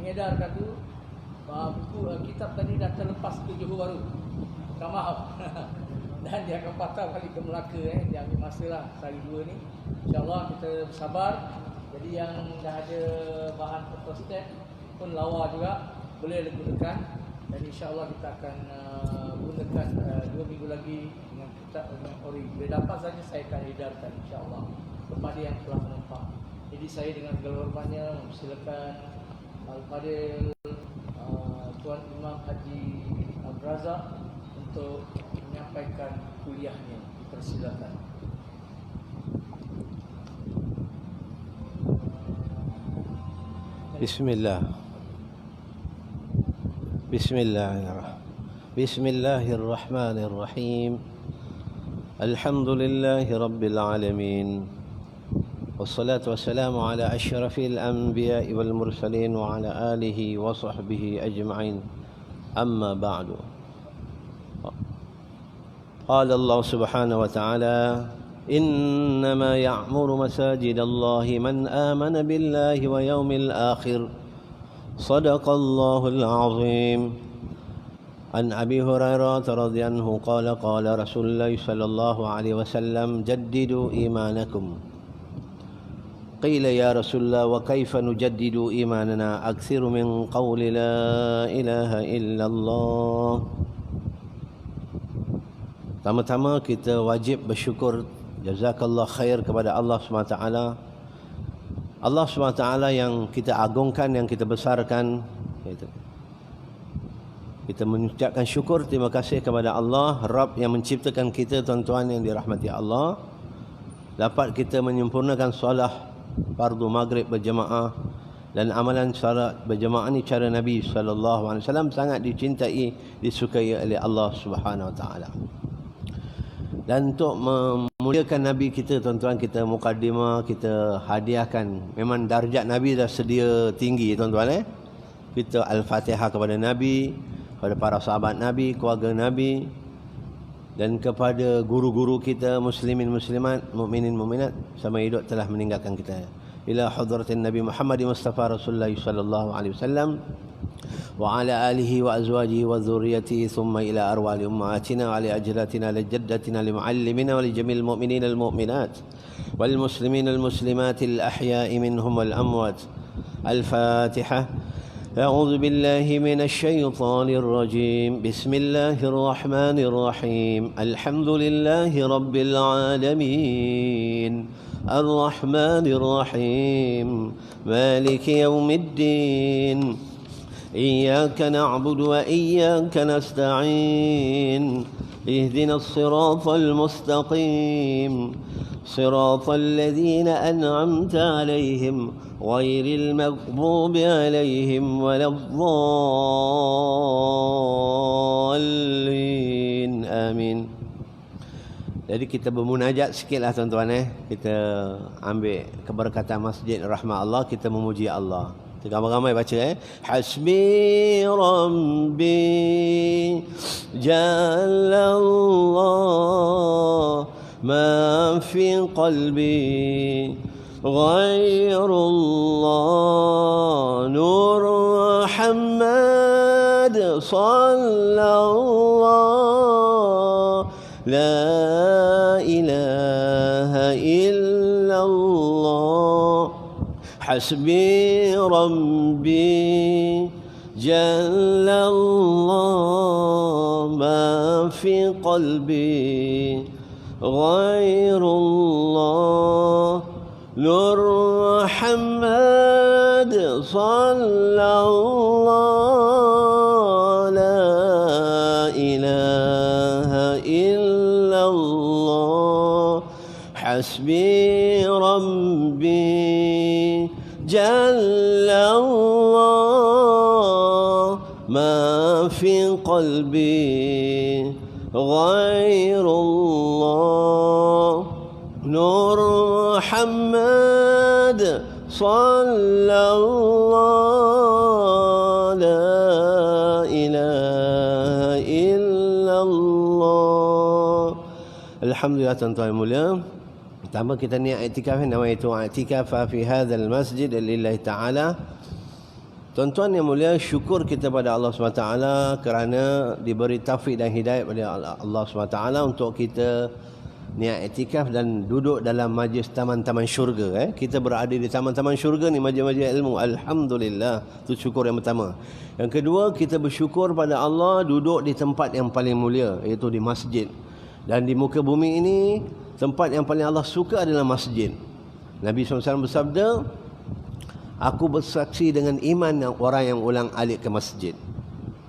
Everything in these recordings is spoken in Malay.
mengedarkan tu buku kitab tadi dah terlepas ke Johor Bahru. Maaf. Dan dia akan patah balik ke Melaka. Dia ambil masa lah sehari dua ni. InsyaAllah kita bersabar. Jadi yang dah ada bahan photostat pun lawa juga, boleh digunakan. Dan insyaAllah kita akan gunakan 2 minggu lagi dengan kitab dengan ori. Bila dapat saja saya akan edarkan insyaAllah kepada yang telah menempah. Jadi saya dengan segala hormatnya mempersilakan Al-Fadil Tuan Imam Haji Abdul Razak untuk menyampaikan kuliahnya. Persilakan. Bismillah. Bismillahirrahmanirrahim. Alhamdulillahi rabbil alamin. Wassalatu wassalamu ala asyrafil anbiya'i wal mursalin wa ala alihi wa sahbihi ajma'in. Amma ba'du. Qala Allah subhanahu wa ta'ala: إنما يعمر مساجد الله من آمن بالله ويوم الآخر صدق الله العظيم. عن أبي هريرة رضي عنه قال قال رسول الله صلى الله عليه وسلم: جددوا إيمانكم. قيل يا رسول الله وكيف نجدد إيماننا؟ أكثر من قول لا إله إلا الله. Pertama-tama kita wajib bersyukur, jazakallah khair, kepada Allah SWT. Allah SWT yang kita agungkan, yang kita besarkan. Kita mengucapkan syukur, terima kasih kepada Allah, Rabb yang menciptakan kita, tuan-tuan yang dirahmati Allah. Dapat kita menyempurnakan solat fardu maghrib berjemaah. Dan amalan salat berjemaah ni cara Nabi SAW sangat dicintai, disukai oleh Allah SWT. Dan untuk memuliakan Nabi kita, tuan-tuan, kita mukadimah, kita hadiahkan. Memang darjat Nabi dah sedia tinggi, tuan-tuan. Kita Al-Fatihah kepada Nabi, kepada para sahabat Nabi, keluarga Nabi, dan kepada guru-guru kita, muslimin muslimat, mukminin mukminat sama hidup telah meninggalkan kita. Ila hadratin Nabi Muhammad Mustafa Rasulullah sallallahu alaihi wasallam wa ala alihi wa azwajihi wa dhurriyyatihi thumma ila arwali ummahatina wa li ajdatina li jaddatina li muallimina wa li jamil mu'minina al mu'minat wal muslimina al muslimat al ahya'i minhum wal amwat. Al-Fatihah. A'udzu billahi minasy syaithanir rajim. Bismillahirrahmanirrahim. Alhamdulillahi rabbil alamin. Ar-Rahmanir Rahim. Maliki yaumiddin. إياك نعبد وإياك نستعين اهدنا الصراط المستقيم صراط الذين أنعمت عليهم غير المغضوب عليهم ولا الضالين آمين. Jadi kita bermunajat sikitlah, tuan-tuan. Kita ambil keberkatan Masjid Rahmah Allah, kita memuji Allah. Ramai-ramai baca Hasbi Rabbi Jalallah ma fi qalbi Ghairullah Nur Muhammad Sallallahu La ilaha illallah Hasbi Rabbi Jalallah ma fi qalbi Ghairullah Nur Muhammad Sallallahu La ilaha illallah Hasbi Rabbi Jalallah ma fi qalbi Ghairullah Nur Muhammad Sallallahu La ilaha illallah. Alhamdulillah, tuan-tuan yang mulia. Pertama kita niat i'tikaf, nama itu i'tikaf fi hadzal masjid lillahi ta'ala. Tuan-tuan yang mulia, syukur kita pada Allah SWT kerana diberi taufik dan hidayah pada Allah SWT untuk kita niat iktikaf dan duduk dalam majlis taman-taman syurga. Kita berada di taman-taman syurga ni, majlis-majlis ilmu. Alhamdulillah, itu syukur yang pertama. Yang kedua, kita bersyukur pada Allah duduk di tempat yang paling mulia, iaitu di masjid. Dan di muka bumi ini, tempat yang paling Allah suka adalah masjid. Nabi SAW bersabda, aku bersaksi dengan iman orang yang ulang alik ke masjid.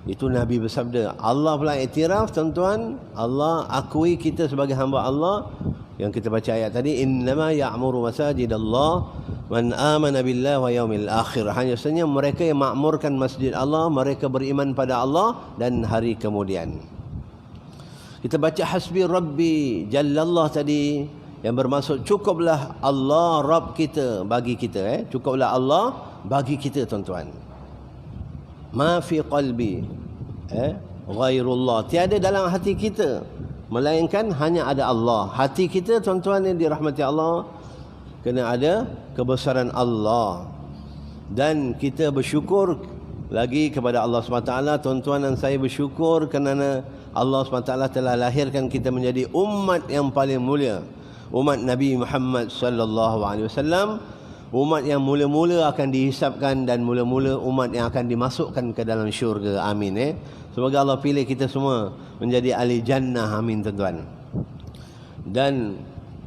Itu Nabi bersabda. Allah pula iktiraf, tuan-tuan, Allah akui kita sebagai hamba Allah. Yang kita baca ayat tadi, innama ya'muru masajidallah man amana billahi wa yaumil akhir. Hanya saja mereka yang makmurkan masjid Allah, mereka beriman pada Allah dan hari kemudian. Kita baca hasbi rabbi jallallah tadi, yang bermaksud cukuplah Allah Rabb kita bagi kita. Cukuplah Allah bagi kita, tuan-tuan. Ma fi qalbi ghairullah. Tiada dalam hati kita melainkan hanya ada Allah. Hati kita, tuan-tuan yang dirahmati Allah, kena ada kebesaran Allah. Dan kita bersyukur lagi kepada Allah SWT. Tuan-tuan dan saya bersyukur kerana Allah SWT telah lahirkan kita menjadi umat yang paling mulia, umat Nabi Muhammad sallallahu alaihi wasallam, umat yang mula-mula akan dihisapkan dan mula-mula umat yang akan dimasukkan ke dalam syurga. Amin. Semoga Allah pilih kita semua menjadi ahli jannah. Amin, tuan-tuan. Dan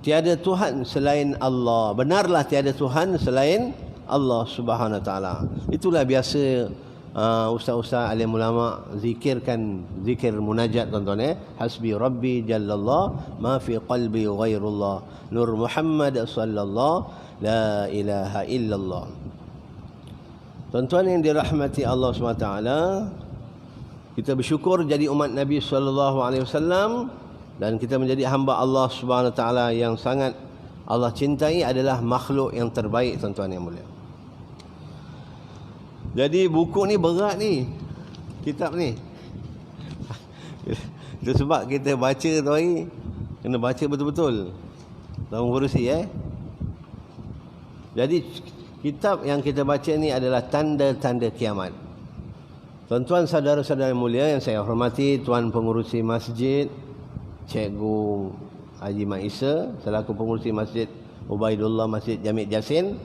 tiada Tuhan selain Allah. Benarlah tiada Tuhan selain Allah Subhanahu wa taala. Itulah biasa ustaz-ustaz alim ulama zikirkan zikir munajat, tuan-tuan. Hasbi rabbi jallallah ma fi qalbi ghairullah nur Muhammad sallallahu la ilaha illallah. Tuan-tuan yang dirahmati Allah SWT, kita bersyukur jadi umat Nabi SAW dan kita menjadi hamba Allah SWT yang sangat Allah cintai, adalah makhluk yang terbaik, tuan-tuan yang mulia. Jadi buku ni berat ni, kitab ni. Itu sebab kita baca tu hari, kena baca betul-betul dalam kursi. Jadi kitab yang kita baca ni adalah tanda-tanda kiamat. Tuan-tuan saudara-saudara mulia yang saya hormati, Tuan Pengurusi Masjid Cikgu Haji Mat Isa selaku Pengurusi Masjid Ubaidullah Masjid Jamik Jasin,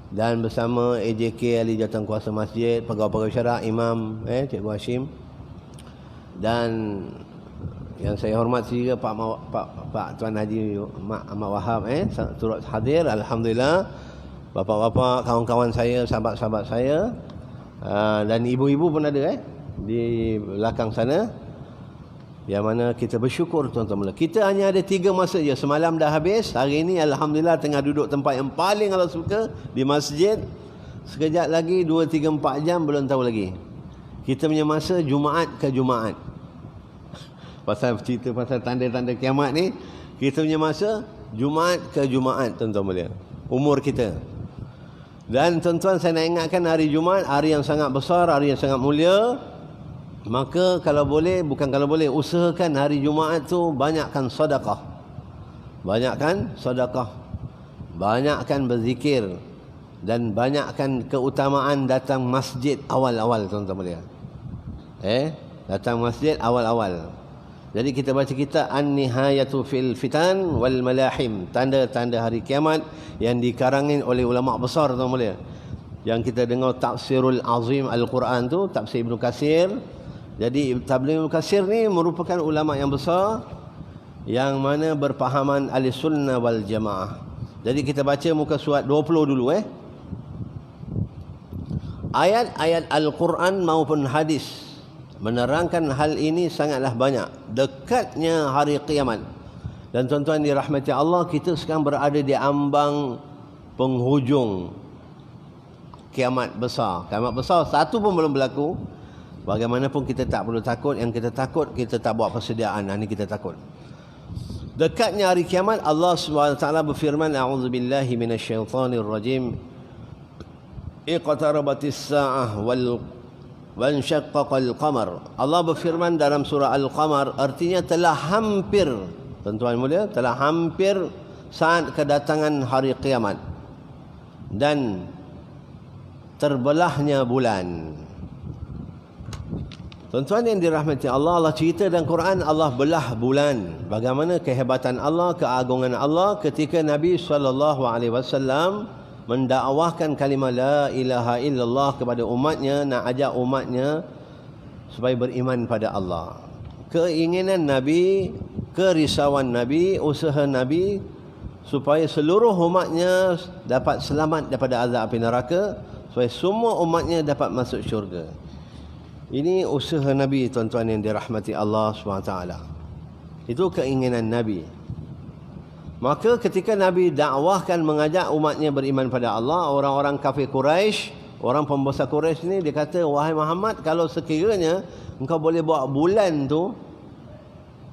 dan bersama AJK Ahli Jawatankuasa Masjid, pegawai-pegawai syarak, Imam Cikgu Hashim, dan yang saya hormati juga Pak Tuan Haji Ahmad Wahab turut hadir. Alhamdulillah. Bapak-bapak, kawan-kawan saya, sahabat-sahabat saya, dan ibu-ibu pun ada di belakang sana, yang mana kita bersyukur, tuan-tuan. Kita hanya ada 3 masa je. Semalam dah habis. Hari ini alhamdulillah tengah duduk tempat yang paling Allah suka, di masjid. Sekejap lagi 2, 3, 4 jam belum tahu lagi. Kita punya masa Jumaat ke Jumaat. Pasal cerita pasal tanda-tanda kiamat ni, kita punya masa Jumaat ke Jumaat, tuan-tuan mulia. Umur kita. Dan tuan-tuan, saya nak ingatkan, hari Jumaat hari yang sangat besar, hari yang sangat mulia. Maka kalau boleh, bukan kalau boleh, usahakan hari Jumaat tu banyakkan sedekah. Banyakkan sedekah. Banyakkan berzikir. Dan banyakkan keutamaan datang masjid awal-awal, tuan-tuan mulia. Datang masjid awal-awal. Jadi kita baca kitab An-Nihayatu fil Fitan wal Malahim, tanda-tanda hari kiamat, yang dikarangin oleh ulama besar, tuan mulia. Yang kita dengar tafsirul azim Al-Quran tu, tafsir Ibnu Katsir. Jadi Ibnu Katsir ni merupakan ulama yang besar, yang mana berpahaman Ahlussunnah wal Jamaah. Jadi kita baca muka surat 20 dulu. Ayat-ayat Al-Quran maupun hadis menerangkan hal ini sangatlah banyak. Dekatnya hari kiamat. Dan tuan-tuan dirahmati Allah, kita sekarang berada di ambang penghujung kiamat besar. Kiamat besar satu pun belum berlaku. Bagaimanapun kita tak perlu takut. Yang kita takut, kita tak buat persediaan. Ini kita takut. Dekatnya hari kiamat, Allah SWT berfirman, a'udzubillahi minasyaitanirrajim. Iqtarabatis sa'ah wal syaqqaqal qamar. Allah berfirman dalam surah Al-Qamar, artinya telah hampir, tuan-tuan mulia, telah hampir saat kedatangan hari kiamat. Dan terbelahnya bulan. Tuan-tuan yang dirahmati Allah, Allah cerita dalam Quran Allah belah bulan. Bagaimana kehebatan Allah, keagungan Allah ketika Nabi SAW mendakwahkan kalimah la ilaha illallah kepada umatnya, nak ajak umatnya supaya beriman pada Allah. Keinginan Nabi, kerisauan Nabi, usaha Nabi supaya seluruh umatnya dapat selamat daripada azab api neraka, supaya semua umatnya dapat masuk syurga. Ini usaha Nabi, tuan-tuan yang dirahmati Allah SWT. Itu keinginan Nabi. Maka ketika Nabi dakwahkan mengajak umatnya beriman pada Allah, orang-orang kafir Quraisy, orang pembesar Quraisy ni, dia kata, wahai Muhammad, kalau sekiranya engkau boleh bawa bulan tu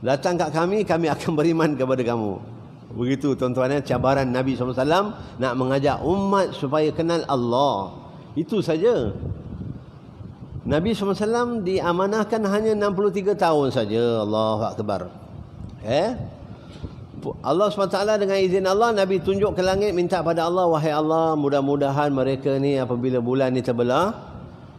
datang kat kami, kami akan beriman kepada kamu. Begitu tuan-tuan, cabaran Nabi SAW nak mengajak umat supaya kenal Allah. Itu saja. Nabi SAW diamanahkan hanya 63 tahun saja. Allahu Akbar. Allah SWT dengan izin Allah, Nabi tunjuk ke langit, minta pada Allah, wahai Allah, mudah-mudahan mereka ni apabila bulan ni terbelah,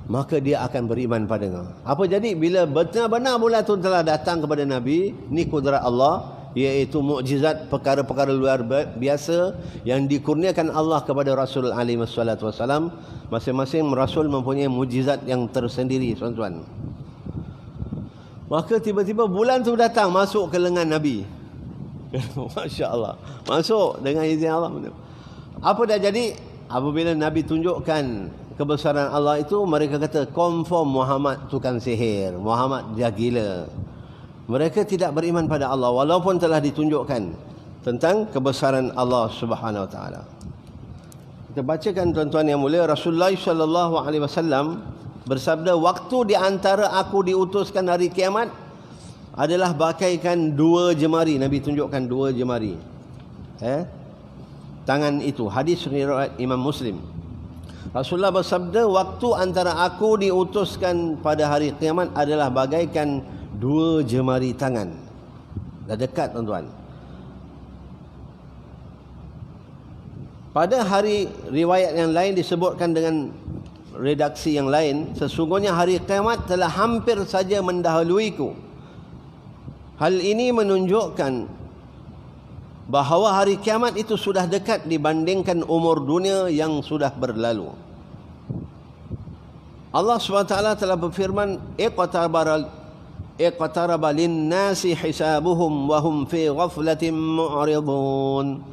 maka dia akan beriman padanya. Apa jadi? Bila benar-benar bulan tu telah datang kepada Nabi, ni kudrat Allah, iaitu mukjizat, perkara-perkara luar biasa yang dikurniakan Allah kepada Rasul alaihi wassalatu wassalam. Masing-masing Rasul mempunyai mukjizat yang tersendiri, tuan-tuan. Maka tiba-tiba bulan tu datang masuk ke lengan Nabi. Masya Allah, masuk dengan izin Allah. Apa dah jadi? Apabila Nabi tunjukkan kebesaran Allah itu, mereka kata confirm Muhammad tukang sihir, Muhammad dia gila. Mereka tidak beriman pada Allah walaupun telah ditunjukkan tentang kebesaran Allah Subhanahu Wa Taala. Kita bacakan, tuan-tuan yang mulia, Rasulullah sallallahu alaihi wasallam bersabda, waktu di antara aku diutuskan hari kiamat adalah bagaikan dua jemari. Nabi tunjukkan dua jemari. Tangan itu. Hadis riwayat Imam Muslim. Rasulullah bersabda, waktu antara aku diutuskan pada hari kiamat adalah bagaikan dua jemari tangan. Dah dekat, tuan-tuan. Pada hari riwayat yang lain disebutkan dengan redaksi yang lain, sesungguhnya hari kiamat telah hampir saja mendahuluiku. Hal ini menunjukkan bahawa hari kiamat itu sudah dekat dibandingkan umur dunia yang sudah berlalu. Allah SWT telah berfirman, iqtaraba lin-nasi hisabuhum wa hum fi ghaflatin mu'ridun.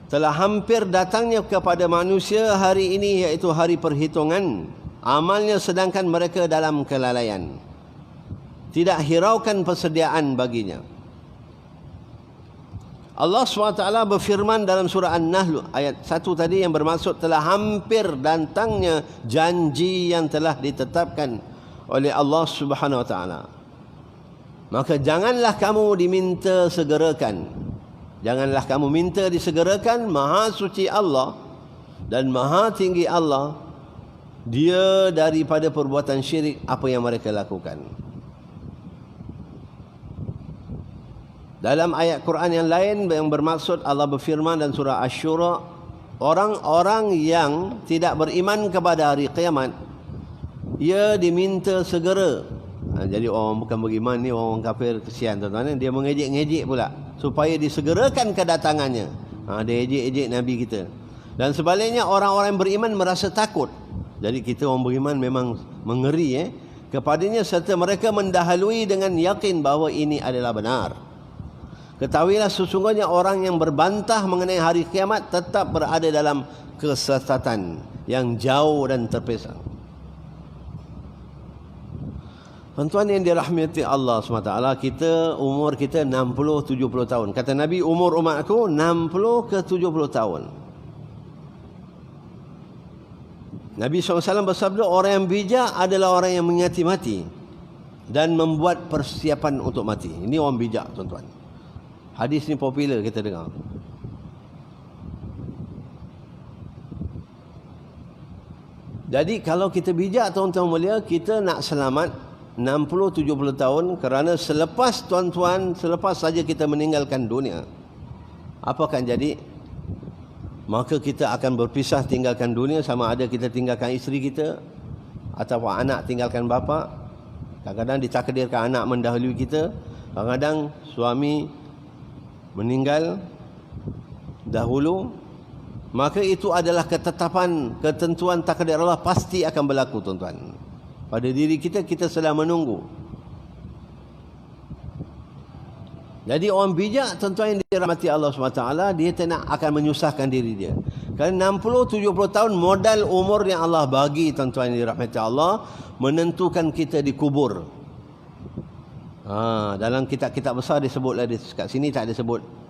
Telah hampir datangnya kepada manusia hari ini, iaitu hari perhitungan amalnya, sedangkan mereka dalam kelalaian, tidak hiraukan persediaan baginya. Allah SWT berfirman dalam surah An-Nahl ayat 1 tadi, yang bermaksud telah hampir datangnya janji yang telah ditetapkan oleh Allah Subhanahu Wa Taala. Maka janganlah kamu diminta segerakan. Janganlah kamu minta disegerakan. Maha suci Allah dan maha tinggi Allah, Dia daripada perbuatan syirik apa yang mereka lakukan. Dalam ayat Quran yang lain yang bermaksud, Allah berfirman dalam surah Asy-Syura, orang-orang yang tidak beriman kepada hari kiamat, ia diminta segera. Jadi orang bukan beriman ni, orang kafir, kesian, tuan-tuan. Dia mengejek-ngejek pula supaya disegerakan kedatangannya. Dia ejek-ejek Nabi kita. Dan sebaliknya, orang-orang yang beriman merasa takut. Jadi kita orang beriman memang mengeri kepadanya, serta mereka mendahului dengan yakin bahawa ini adalah benar. Ketahuilah sesungguhnya orang yang berbantah mengenai hari kiamat tetap berada dalam kesesatan yang jauh dan terpisah. Tuan-tuan yang dirahmati Allah SWT, umur kita 60-70 tahun. Kata Nabi, umur umat aku 60 ke 70 tahun. Nabi SAW bersabda, orang yang bijak adalah orang yang mengingati mati dan membuat persiapan untuk mati. Ini orang bijak, tuan-tuan. Hadis ni popular kita dengar. Jadi kalau kita bijak, tuan-tuan mulia, kita nak selamat 60-70 tahun, kerana selepas saja kita meninggalkan dunia, apa akan jadi? maka kita akan berpisah tinggalkan dunia, sama ada kita tinggalkan isteri kita ataupun anak tinggalkan bapa. Kadang-kadang ditakdirkan anak mendahului kita, kadang-kadang suami meninggal dahulu. Maka itu adalah ketetapan, ketentuan takdir Allah, pasti akan berlaku tuan-tuan. Pada diri kita, kita sedang menunggu. Jadi orang bijak tuan-tuan yang dirahmati Allah SWT, dia tak akan menyusahkan diri dia. Kerana 60-70 tahun modal umur yang Allah bagi tuan-tuan yang dirahmati Allah, menentukan kita dikubur. Dalam kitab-kitab besar disebutlah, kat sini tak disebut.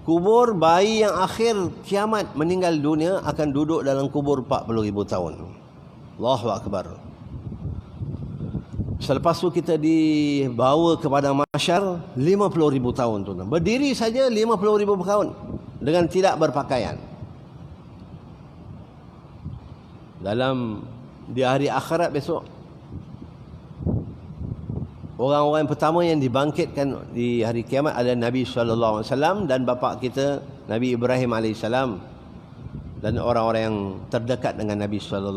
Kubur bayi yang akhir kiamat meninggal dunia akan duduk dalam kubur 40,000 tahun. Allahu Akbar. Selepas tu kita dibawa kepada mahsyar 50,000 tahun tuan-tuan. Berdiri saja 50,000 tahun dengan tidak berpakaian. Di hari akhirat besok, orang-orang pertama yang dibangkitkan di hari kiamat adalah Nabi SAW dan bapa kita Nabi Ibrahim AS, dan orang-orang yang terdekat dengan Nabi SAW.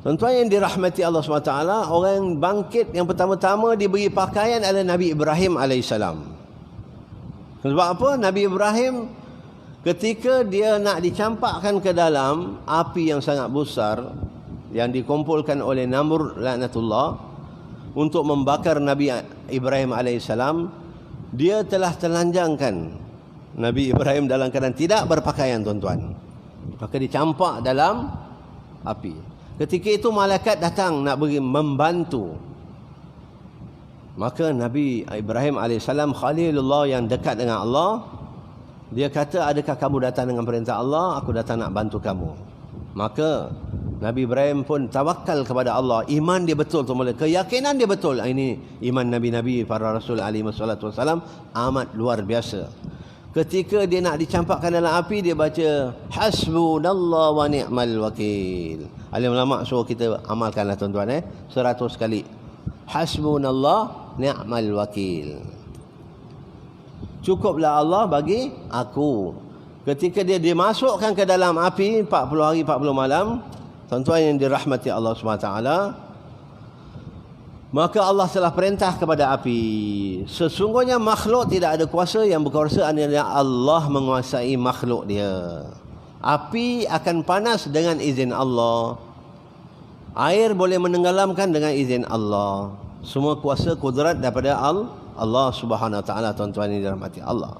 Tuan-tuan yang dirahmati Allah SWT, orang yang bangkit yang pertama-tama diberi pakaian adalah Nabi Ibrahim AS. Sebab apa? Nabi Ibrahim ketika dia nak dicampakkan ke dalam api yang sangat besar yang dikumpulkan oleh Namrud laknatullah untuk membakar Nabi Ibrahim AS, dia telah telanjangkan Nabi Ibrahim dalam keadaan tidak berpakaian tuan-tuan. Maka dicampak dalam api. Ketika itu malaikat datang nak beri membantu. Maka Nabi Ibrahim AS, Khalilullah yang dekat dengan Allah, dia kata, adakah kamu datang dengan perintah Allah? Aku datang nak bantu kamu. Maka Nabi Ibrahim pun tawakal kepada Allah. Iman dia betul tu mula. Keyakinan dia betul. Ini iman Nabi-Nabi, para Rasul alaihi wassalatu wassalam amat luar biasa. Ketika dia nak dicampakkan dalam api, dia baca hasbunallah wa ni'mal wakil. Alim ulama suruh kita amalkanlah tuan-tuan 100 kali. Hasbunallah ni'mal wakil. Cukuplah Allah bagi aku. Ketika dia dimasukkan ke dalam api 40 hari 40 malam, tuan-tuan yang dirahmati Allah SWT, maka Allah telah perintah kepada api. Sesungguhnya makhluk tidak ada kuasa, yang berkuasa adalah Allah menguasai makhluk dia. Api akan panas dengan izin Allah. Air boleh menenggelamkan dengan izin Allah. Semua kuasa kudrat daripada Allah Subhanahu Wa Taala, tuan-tuan yang dirahmati Allah.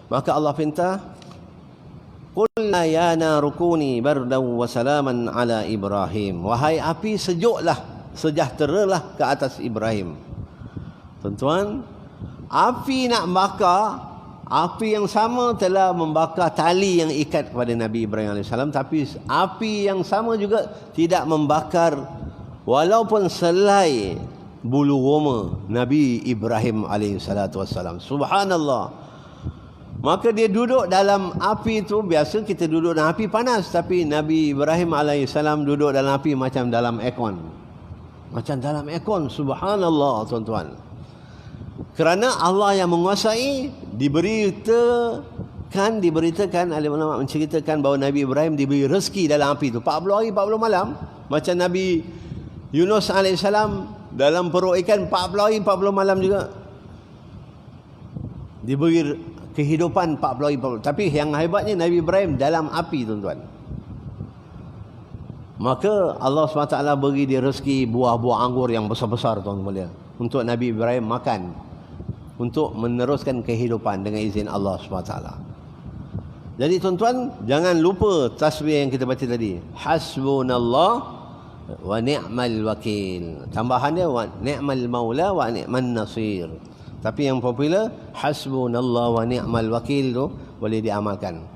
Maka Allah pinta, qulna ya narukuni bardan wa salaman ala Ibrahim. Wahai api, sejuklah, sejahteralah ke atas Ibrahim. Tuan-tuan, api nak bakar, api yang sama telah membakar tali yang ikat kepada Nabi Ibrahim AS, tapi api yang sama juga tidak membakar walaupun selai bulu roma Nabi Ibrahim AS. Subhanallah. Maka dia duduk dalam api itu. Biasa kita duduk dalam api panas, tapi Nabi Ibrahim AS duduk dalam api macam dalam aircon. Macam dalam aircon. Subhanallah tuan-tuan. Kerana Allah yang menguasai. Diberitakan oleh ulama menceritakan bahawa Nabi Ibrahim diberi rezeki dalam api itu 40 hari 40 malam. Macam Nabi Yunus AS dalam perut ikan 40 hari 40 malam juga diberi kehidupan 40 hari 40. Tapi yang hebatnya Nabi Ibrahim dalam api tuan-tuan. Maka Allah SWT beri dia rezeki buah-buah anggur yang besar-besar tuan-tuan, untuk Nabi Ibrahim makan, untuk meneruskan kehidupan dengan izin Allah SWT. Jadi tuan-tuan, jangan lupa tasbih yang kita baca tadi, hasbunallah wa ni'mal wakil. Tambahannya wa ni'mal maula wa ni'man nasir. Tapi yang popular hasbunallah wa ni'mal wakil tu boleh diamalkan.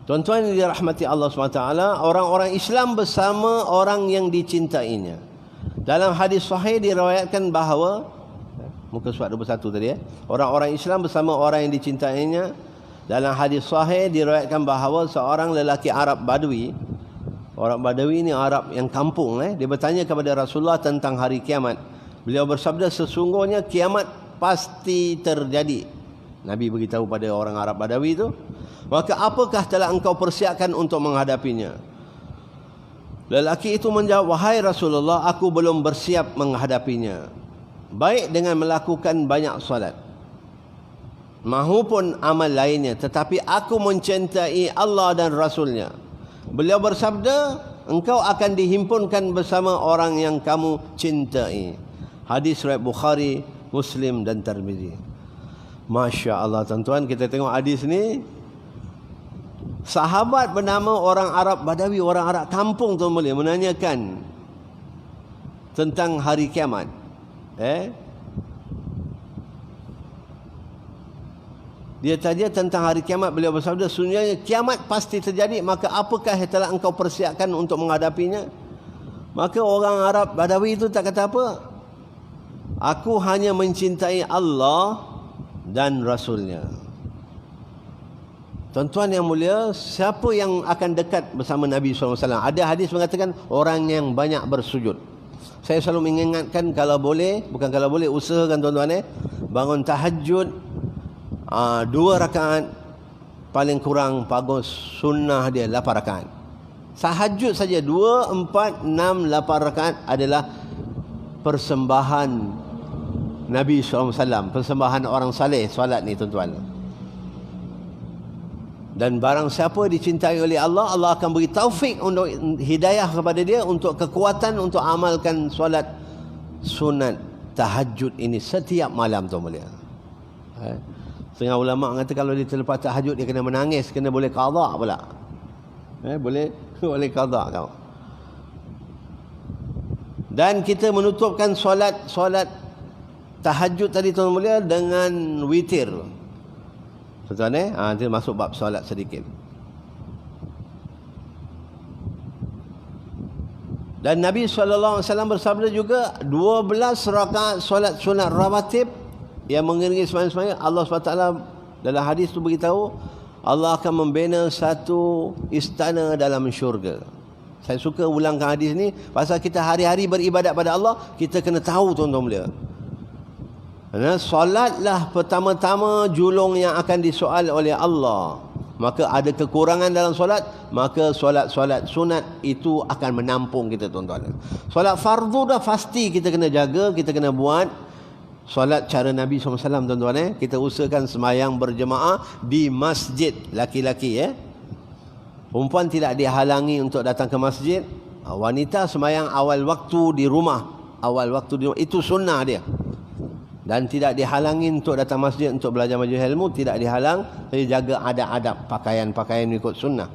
Tuan-tuan yang dirahmati Allah SWT, orang-orang Islam bersama orang yang dicintainya. Dalam hadis sahih diriwayatkan bahawa, muka surat 21 tadi orang-orang Islam bersama orang yang dicintainya. Dalam hadis sahih diriwayatkan bahawa seorang lelaki Arab Badui, orang Badui ni Arab yang kampung, dia bertanya kepada Rasulullah tentang hari kiamat. Beliau bersabda, sesungguhnya kiamat pasti terjadi. Nabi beritahu pada orang Arab Badawi itu. Maka apakah telah engkau persiapkan untuk menghadapinya? Lelaki itu menjawab, wahai Rasulullah, aku belum bersiap menghadapinya, baik dengan melakukan banyak salat mahupun amal lainnya, tetapi aku mencintai Allah dan Rasulnya. Beliau bersabda, engkau akan dihimpunkan bersama orang yang kamu cintai. Hadis riwayat Bukhari, Muslim dan Tirmizi. Masya Allah tuan-tuan, kita tengok hadis ni. Sahabat bernama orang Arab Badawi, orang Arab kampung tu boleh menanyakan tentang hari kiamat. Dia tanya tentang hari kiamat. Beliau bersabda, sesungguhnya kiamat pasti terjadi, maka apakah yang telah engkau persiapkan untuk menghadapinya? Maka orang Arab Badawi itu tak kata apa. Aku hanya mencintai Allah dan Rasulnya. Tuan-tuan yang mulia, siapa yang akan dekat bersama Nabi SAW? Ada hadis mengatakan orang yang banyak bersujud. Saya selalu mengingatkan, kalau boleh, bukan kalau boleh, usahakan tuan-tuan bangun tahajud 2 rakaat, paling kurang bagus sunnah dia 8 rakaat. Tahajud saja 2, 4, 6, 8 rakaat adalah persembahan Nabi SAW, persembahan orang saleh solat ni tuan-tuan. Dan barang siapa dicintai oleh Allah, Allah akan beri taufik untuk hidayah kepada dia, untuk kekuatan untuk amalkan solat sunat tahajud ini setiap malam tu mulia. Setengah ulama kata kalau dia terlepas tahajud dia kena menangis, kena boleh qada pula. Boleh qada kau. Dan kita menutupkan solat tahajud tadi tuan mulia dengan witir. Tuan-tuan nanti masuk bab solat sedikit. Dan Nabi SAW bersabda juga 12 rakaat solat sunat rawatib yang mengiringi sembahyang Allah SWT dalam hadis itu beritahu Allah akan membina satu istana dalam syurga. Saya suka ulangkan hadis ni pasal kita hari-hari beribadat pada Allah, kita kena tahu tuan-tuan mulia. Solatlah pertama-tama julung yang akan disoal oleh Allah. Maka ada kekurangan dalam solat, maka solat-solat sunat itu akan menampung kita tuan-tuan. Solat fardu dah pasti kita kena jaga, kita kena buat. Solat cara Nabi SAW tuan-tuan kita usahakan sembahyang berjemaah di masjid laki-laki Perempuan tidak dihalangi untuk datang ke masjid. Wanita sembahyang awal waktu di rumah. Itu sunnah dia. Dan tidak dihalangi untuk datang masjid untuk belajar majlis ilmu, tidak dihalang. Tapi jaga adab-adab pakaian-pakaian ikut sunnah.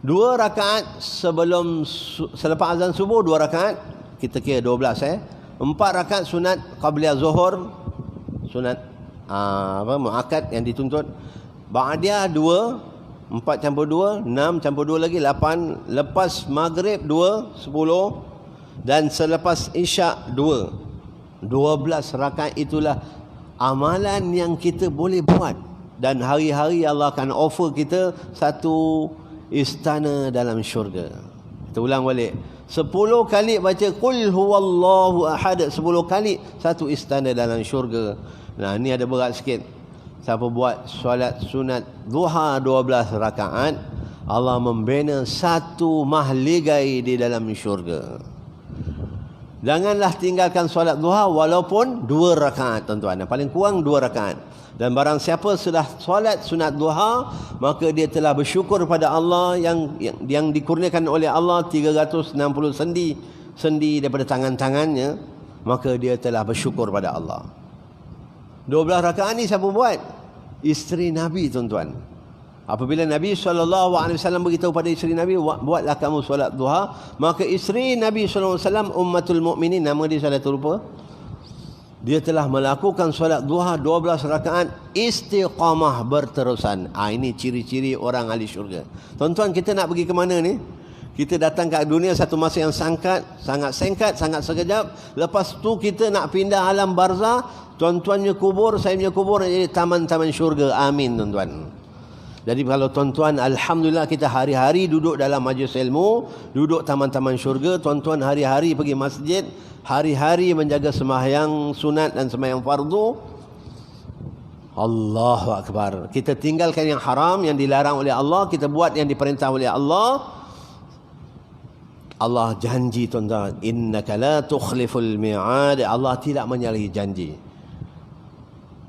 2 rakaat selepas azan subuh, 2 rakaat, kita kira 12 4 rakaat sunat qabliyah zuhur, sunat muakkad yang dituntut. Ba'diyah 2, 4 campur 2, 6 campur 2 lagi 8. Lepas maghrib 2, 10. Dan selepas isyak 2. 12 rakaat itulah amalan yang kita boleh buat. Dan hari-hari Allah akan offer kita satu istana dalam syurga. Kita ulang balik. 10 kali baca qul huwallahu ahad, 10 kali satu istana dalam syurga. Nah, ni ada berat sikit. Siapa buat solat sunat duha 12 rakaat, Allah membina satu mahligai di dalam syurga. Janganlah tinggalkan solat duha walaupun 2 rakaat tuan-tuan. Paling kurang 2 rakaat. Dan barang siapa sudah solat sunat duha, maka dia telah bersyukur pada Allah yang dikurniakan oleh Allah 360 sendi daripada tangan-tangannya, maka dia telah bersyukur pada Allah. 12 rakaat ni siapa buat? Isteri Nabi tuan-tuan. Apabila Nabi SAW beritahu pada isteri Nabi, buatlah kamu solat duha, maka isteri Nabi SAW, Ummatul Mukminin, nama dia saya terlupa, dia telah melakukan solat duha 12 rakaat istiqamah berterusan. Ini ciri-ciri orang ahli syurga. Tuan-tuan, kita nak pergi ke mana ni? Kita datang ke dunia satu masa yang sangat singkat, sangat sekejap. Lepas tu kita nak pindah alam barzah. Tuan-tuannya kubur, saya punya kubur jadi taman-taman syurga. Amin tuan-tuan. Jadi kalau tuan-tuan, alhamdulillah kita hari-hari duduk dalam majlis ilmu, duduk taman-taman syurga, tuan-tuan hari-hari pergi masjid, hari-hari menjaga sembahyang sunat dan sembahyang fardu. Allahu akbar. Kita tinggalkan yang haram, yang dilarang oleh Allah, kita buat yang diperintah oleh Allah. Allah janji tuan-tuan, innaka la tukhliful mi'ad. Allah tidak menyalahi janji.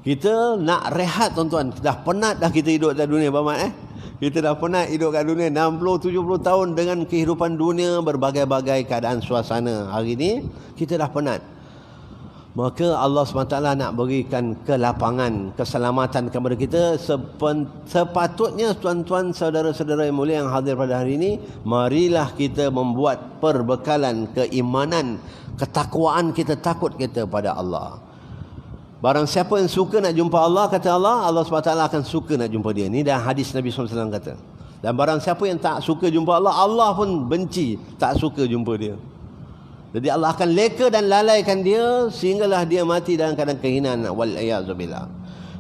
Kita nak rehat tuan-tuan. Dah penat dah kita hidup dalam dunia, Bapak Kita dah penat hidup kat dunia 60-70 tahun dengan kehidupan dunia, berbagai-bagai keadaan suasana. Hari ni kita dah penat. Maka Allah SWT nak berikan kelapangan, keselamatan kepada kita. Sepatutnya tuan-tuan, saudara-saudara yang mulia yang hadir pada hari ini, marilah kita membuat perbekalan keimanan, ketakwaan kita, takut kita pada Allah. Barang siapa yang suka nak jumpa Allah, kata Allah, Allah SWT akan suka nak jumpa dia. Ini dah hadis Nabi SAW kata. Dan barang siapa yang tak suka jumpa Allah, Allah pun benci, tak suka jumpa dia. Jadi Allah akan leka dan lalaikan dia sehinggalah dia mati dalam keadaan kehinaan. Wal-iyadzubillah.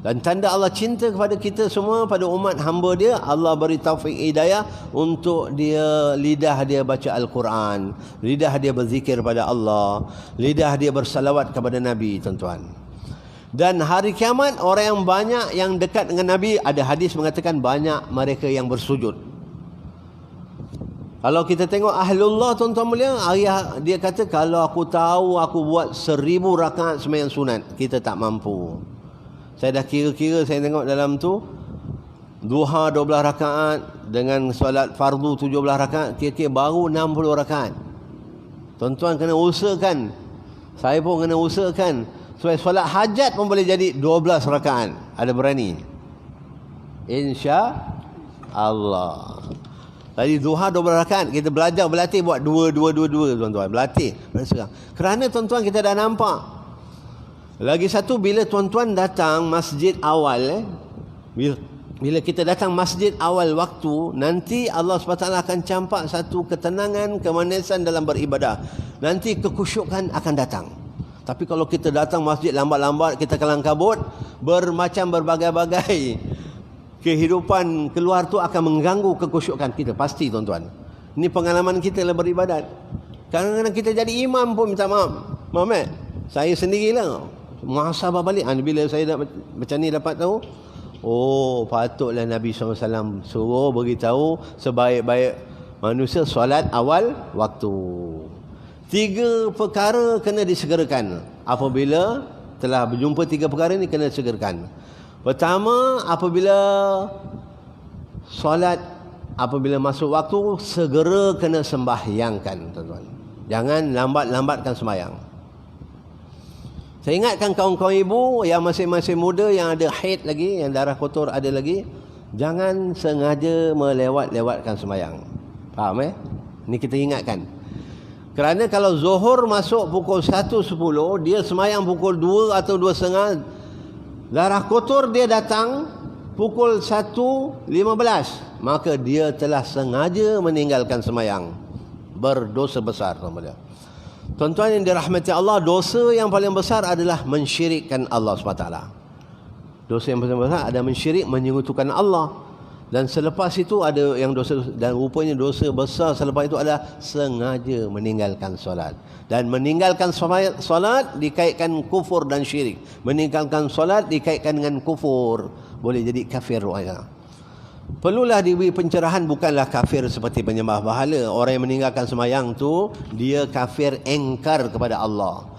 Dan tanda Allah cinta kepada kita semua, pada umat hamba dia, Allah beri taufik hidayah untuk dia, lidah dia baca Al-Quran, lidah dia berzikir pada Allah, lidah dia bersalawat kepada Nabi, tuan-tuan. Dan hari kiamat, orang yang banyak yang dekat dengan Nabi, ada hadis mengatakan banyak mereka yang bersujud. Kalau kita tengok Ahlullah, tuan-tuan mulia, dia kata, kalau aku tahu aku buat 1000 rakaat sembahyang sunat, kita tak mampu. Saya dah kira-kira, saya tengok dalam tu, duha 12 rakaat dengan solat fardu 17 rakaat, kira-kira baru 60 rakaat. Tuan-tuan kena usahakan. Saya pun kena usahakan. Supaya solat hajat pun boleh jadi 12 rakaat. Ada berani? Insya Allah. Tadi duha 12 rakaat, kita belajar berlatih buat 2 tuan-tuan. Berlatih. Kerana tuan-tuan kita dah nampak. Lagi satu, bila tuan-tuan datang masjid awal, bila kita datang masjid awal waktu, nanti Allah SWT akan campak satu ketenangan, kemanisan dalam beribadah. Nanti kekhusyukan akan datang. Tapi kalau kita datang masjid lambat-lambat, kita kelang kabut, bermacam berbagai-bagai kehidupan keluar tu akan mengganggu kekhusyukan kita. Pasti tuan-tuan. Ini pengalaman kita dalam beribadat. Kadang-kadang kita jadi imam pun minta maaf. Maaf saya sendirilah muhasabah balik. Bila saya macam ni dapat tahu, oh patutlah Nabi SAW suruh beritahu sebaik-baik manusia solat awal waktu. 3 perkara kena disegerakan. Apabila telah berjumpa 3 perkara ni, kena segerakan. Pertama, apabila solat, apabila masuk waktu, segera kena sembahyangkan, tuan-tuan. Jangan lambat-lambatkan sembahyang. Saya ingatkan kawan-kawan ibu yang masih muda, yang ada haid lagi, yang darah kotor ada lagi, jangan sengaja melewat-lewatkan sembahyang. Faham Ini kita ingatkan. Kerana kalau Zuhur masuk pukul 1.10, dia semayang pukul 2 atau 2.30, darah kotor dia datang pukul 1.15, maka dia telah sengaja meninggalkan semayang. Berdosa besar. Tuan-tuan yang dirahmati Allah, dosa yang paling besar adalah mensyirikkan Allah SWT. Dosa yang paling besar adalah mensyirik, menyekutukan Allah. Dan selepas itu ada yang dosa, dan rupanya dosa besar selepas itu adalah sengaja meninggalkan solat. Dan meninggalkan solat dikaitkan kufur dan syirik. Meninggalkan solat dikaitkan dengan kufur. Boleh jadi kafir. Perlulah diberi pencerahan, bukanlah kafir seperti penyembah berhala. Orang yang meninggalkan sembahyang tu, dia kafir engkar kepada Allah.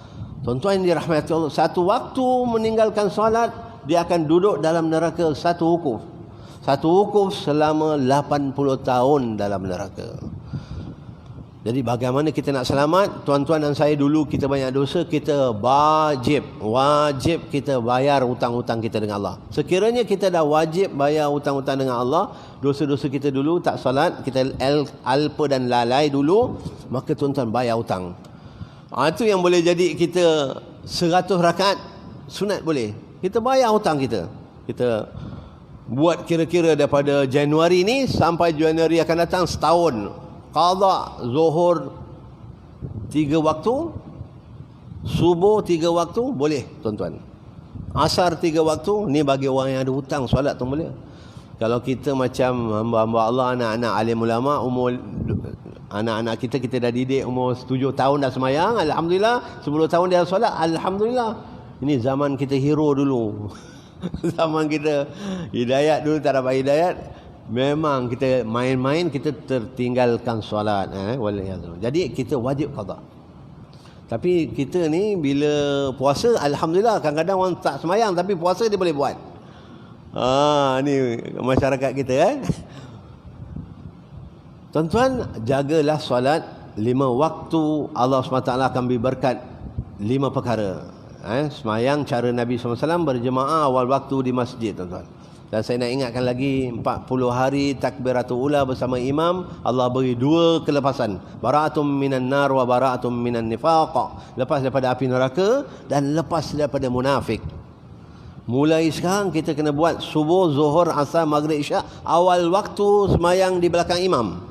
Tuan-tuan yang dirahmati Allah, satu waktu meninggalkan solat, dia akan duduk dalam neraka satu wukuf. Satu wukuf selama 80 tahun dalam neraka. Jadi bagaimana kita nak selamat? Tuan-tuan dan saya, dulu kita banyak dosa, kita wajib kita bayar hutang-hutang kita dengan Allah. Sekiranya kita dah wajib bayar hutang-hutang dengan Allah, dosa-dosa kita dulu tak salat, kita alpa dan lalai dulu, maka tuan-tuan bayar hutang. Itu yang boleh jadi kita 100 rakaat sunat boleh. Kita bayar hutang kita. Kita buat kira-kira daripada Januari ni sampai Januari akan datang setahun. Qadha Zuhur 3 waktu, subuh 3 waktu boleh tuan-tuan. Asar 3 waktu, ni bagi orang yang ada hutang solat tu boleh. Kalau kita macam hamba-hamba Allah, anak-anak alim ulama, umur anak-anak kita dah didik umur 7 tahun dah semayang, alhamdulillah. 10 tahun dia solat, alhamdulillah. Ini zaman kita hero dulu. Zaman kita hidayat dulu, tak dapat hidayat. Memang kita main-main, kita tertinggalkan solat. Jadi kita wajib qada. Tapi kita ni bila puasa, alhamdulillah, kadang-kadang orang tak semayang tapi puasa dia boleh buat. Ni masyarakat kita Tuan-tuan, jagalah solat 5 waktu. Allah SWT akan beri berkat 5 perkara. Semayang cara Nabi SAW berjemaah awal waktu di masjid, tuan-tuan. Dan saya nak ingatkan lagi 40 hari takbiratul ula bersama imam, Allah beri 2 kelepasan. Bara'atum minan nar wa bara'atum minan nifaq. Lepas daripada api neraka dan lepas daripada munafik. Mulai sekarang kita kena buat subuh, zuhur, asar, maghrib, isyak awal waktu semayang di belakang imam.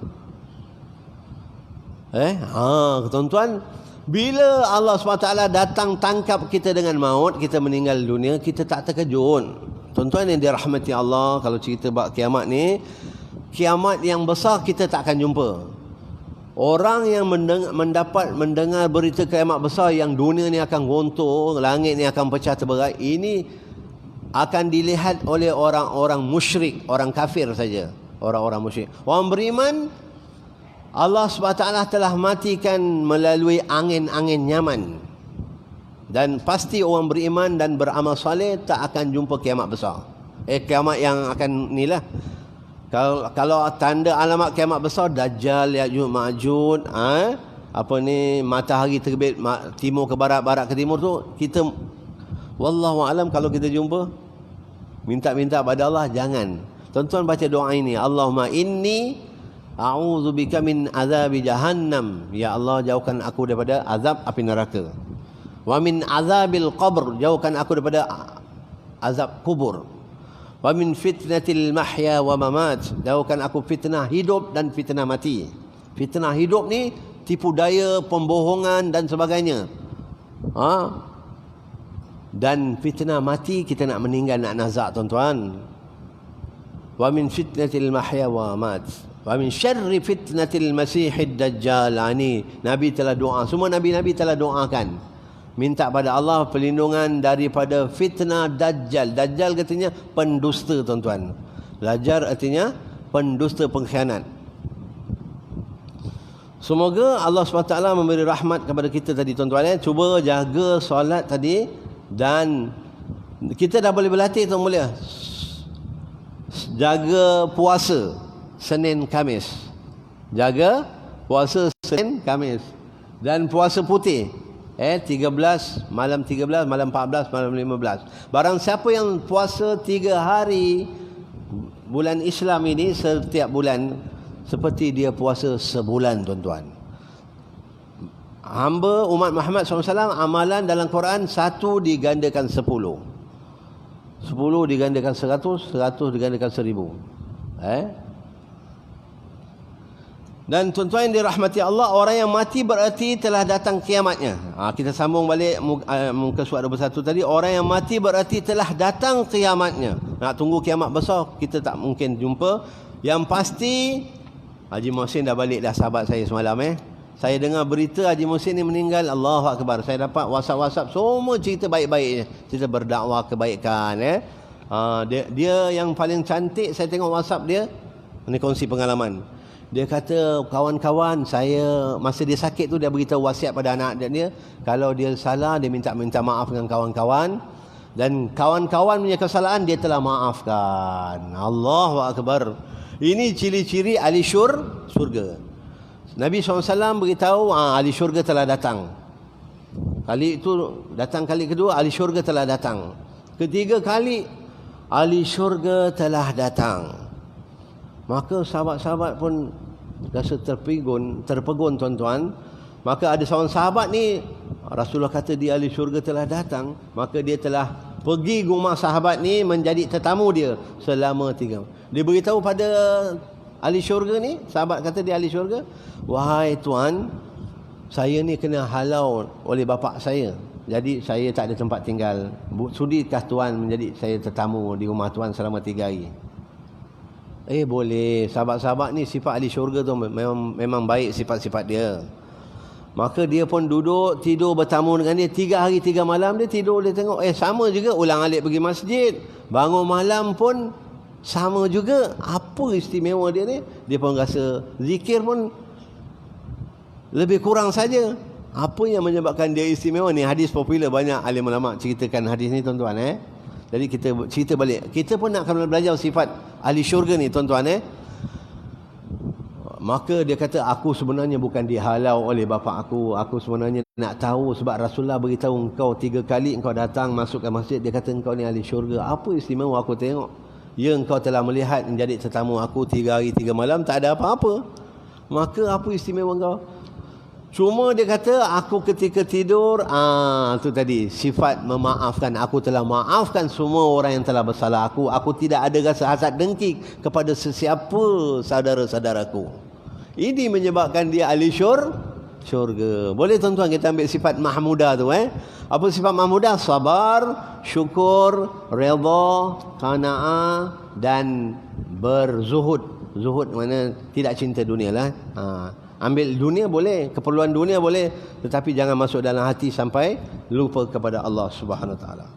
Tuan-tuan, bila Allah SWT datang tangkap kita dengan maut, kita meninggal dunia, kita tak terkejut. Tuan-tuan yang dirahmati Allah, kalau cerita bab kiamat ni, kiamat yang besar kita tak akan jumpa. Orang yang mendengar berita kiamat besar yang dunia ni akan gontor, langit ni akan pecah terberai, ini akan dilihat oleh orang-orang musyrik, orang kafir saja, orang-orang musyrik. Orang beriman, Allah SWT telah matikan melalui angin-angin nyaman. Dan pasti orang beriman dan beramal soleh tak akan jumpa kiamat besar. Kiamat yang akan inilah. Kalau tanda alamat kiamat besar, Dajjal, Ya'juj, Ma'juj, matahari terbit timur ke barat, barat ke timur tu, kita wallahu alam kalau kita jumpa, minta pada Allah jangan. Tuan-tuan baca doa ini, Allahumma inni a'udzubika min azabi jahannam. Ya Allah, jauhkan aku daripada azab api neraka. Wa min azabil qabr, jauhkan aku daripada azab kubur. Wa min fitnatil mahya wa mamat, jauhkan aku fitnah hidup dan fitnah mati. Fitnah hidup ni tipu daya, pembohongan dan sebagainya. Dan fitnah mati, kita nak meninggal, nak nazak, tuan-tuan. Wa min fitnatil mahya wa mamat wa min syarri fitnatil masihid dajjal. Ini Nabi telah doa, semua Nabi-Nabi telah doakan, minta pada Allah perlindungan daripada fitnah Dajjal. Dajjal katanya pendusta, tuan-tuan. Dajjal artinya pendusta, pengkhianat. Semoga Allah SWT memberi rahmat kepada kita tadi, tuan-tuan. Cuba jaga solat tadi. Dan kita dah boleh berlatih, tuan mulia. Jaga puasa Senin Khamis. Jaga puasa Senin Khamis. Dan puasa putih 13, malam 13, malam 14, malam 15. Barang siapa yang puasa 3 hari bulan Islam ini setiap bulan, seperti dia puasa sebulan, tuan-tuan. Hamba umat Muhammad SAW, amalan dalam Quran 1 digandakan 10, 10 digandakan 100, 100 digandakan 1000. Dan tuan-tuan yang dirahmati Allah, orang yang mati berarti telah datang kiamatnya. Kita sambung balik muka surat 21 tadi. Orang yang mati berarti telah datang kiamatnya. Nak tunggu kiamat besar, kita tak mungkin jumpa. Yang pasti, Haji Muhsin dah balik dah, sahabat saya semalam. Saya dengar berita Haji Muhsin ni meninggal. Allahu Akbar. Saya dapat WhatsApp semua cerita baik-baik, cerita berdakwah kebaikan. Dia yang paling cantik, saya tengok WhatsApp dia, ni kongsi pengalaman. Dia kata, kawan-kawan saya, masa dia sakit tu, dia beritahu wasiat pada anak dia, kalau dia salah, dia minta maaf dengan kawan-kawan, dan kawan-kawan punya kesalahan dia telah maafkan. Allahu Akbar. Ini ciri-ciri ahli syurga. Nabi SAW beritahu, ahli syurga telah datang. Kali itu datang kali kedua, ahli syurga telah datang. Ketiga kali, ahli syurga telah datang. Maka sahabat-sahabat pun rasa terpegun, tuan-tuan. Maka ada seorang sahabat ni, Rasulullah kata dia ahli syurga telah datang. Maka dia telah pergi ke rumah sahabat ni menjadi tetamu dia selama 3. Dia beritahu pada ahli syurga ni, sahabat kata dia ahli syurga, wahai tuan, saya ni kena halau oleh bapa saya. Jadi saya tak ada tempat tinggal. Sudikah tuan menjadi saya tetamu di rumah tuan selama 3 hari? Boleh. Sahabat-sahabat ni sifat ahli syurga tu memang baik sifat-sifat dia. Maka dia pun duduk, tidur bertamu dengan dia 3 hari 3 malam. Dia tidur, dia tengok, sama juga, ulang-alik pergi masjid, bangun malam pun sama juga. Apa istimewa dia ni? Dia pun rasa zikir pun lebih kurang saja. Apa yang menyebabkan dia istimewa ni? Hadis popular, banyak alim ulama ceritakan hadis ni, tuan-tuan. Jadi kita cerita balik. Kita pun nak kena belajar sifat ahli syurga ni, tuan-tuan. Maka dia kata, aku sebenarnya bukan dihalau oleh bapa aku. Aku sebenarnya nak tahu sebab Rasulullah beritahu engkau 3 kali engkau datang masuk ke masjid. Dia kata engkau ni ahli syurga. Apa istimewa aku tengok? Ya, engkau telah melihat menjadi tetamu aku 3 hari 3 malam, tak ada apa-apa. Maka apa istimewa engkau? Cuma dia kata, aku ketika tidur, tu tadi, sifat memaafkan. Aku telah maafkan semua orang yang telah bersalah aku. Aku tidak ada rasa hasad dengki kepada sesiapa saudara-saudaraku. Ini menyebabkan dia ahli syurga. Boleh tuan-tuan kita ambil sifat mahmudah tu. Apa sifat mahmudah? Sabar, syukur, redha, qanaah dan berzuhud. Zuhud mana tidak cinta dunia lah. Ambil dunia boleh, keperluan dunia boleh, tetapi jangan masuk dalam hati sampai lupa kepada Allah Subhanahu Wa Taala.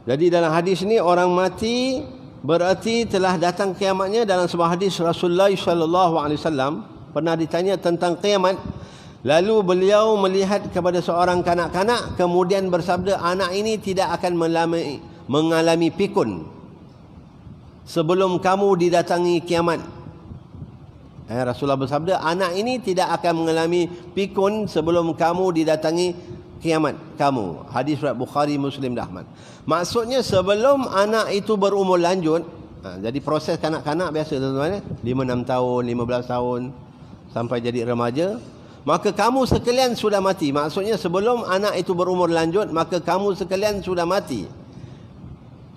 Jadi dalam hadis ni, orang mati berarti telah datang kiamatnya. Dalam sebuah hadis Rasulullah sallallahu alaihi wasallam pernah ditanya tentang kiamat. Lalu beliau melihat kepada seorang kanak-kanak, kemudian bersabda, anak ini tidak akan mengalami pikun sebelum kamu didatangi kiamat. Rasulullah bersabda, anak ini tidak akan mengalami pikun sebelum kamu didatangi kiamat kamu. Hadis riwayat Bukhari, Muslim dan Ahmad. Maksudnya sebelum anak itu berumur lanjut, jadi proses kanak-kanak biasa tuan-tuan, 5-6 tahun, 15 tahun sampai jadi remaja, maka kamu sekalian sudah mati. Maksudnya sebelum anak itu berumur lanjut, maka kamu sekalian sudah mati,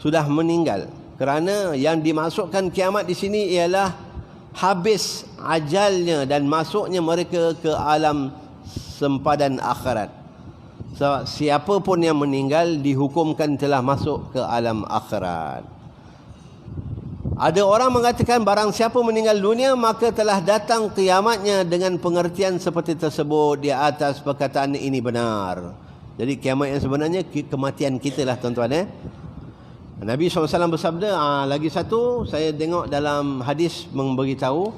sudah meninggal. Kerana yang dimasukkan kiamat di sini ialah habis ajalnya dan masuknya mereka ke alam sempadan akhirat. Siapa pun yang meninggal dihukumkan telah masuk ke alam akhirat. Ada orang mengatakan barang siapa meninggal dunia maka telah datang kiamatnya, dengan pengertian seperti tersebut di atas perkataan ini benar. Jadi kiamat yang sebenarnya kematian kita lah tuan-tuan. Nabi SAW bersabda, lagi satu saya tengok dalam hadis memberitahu,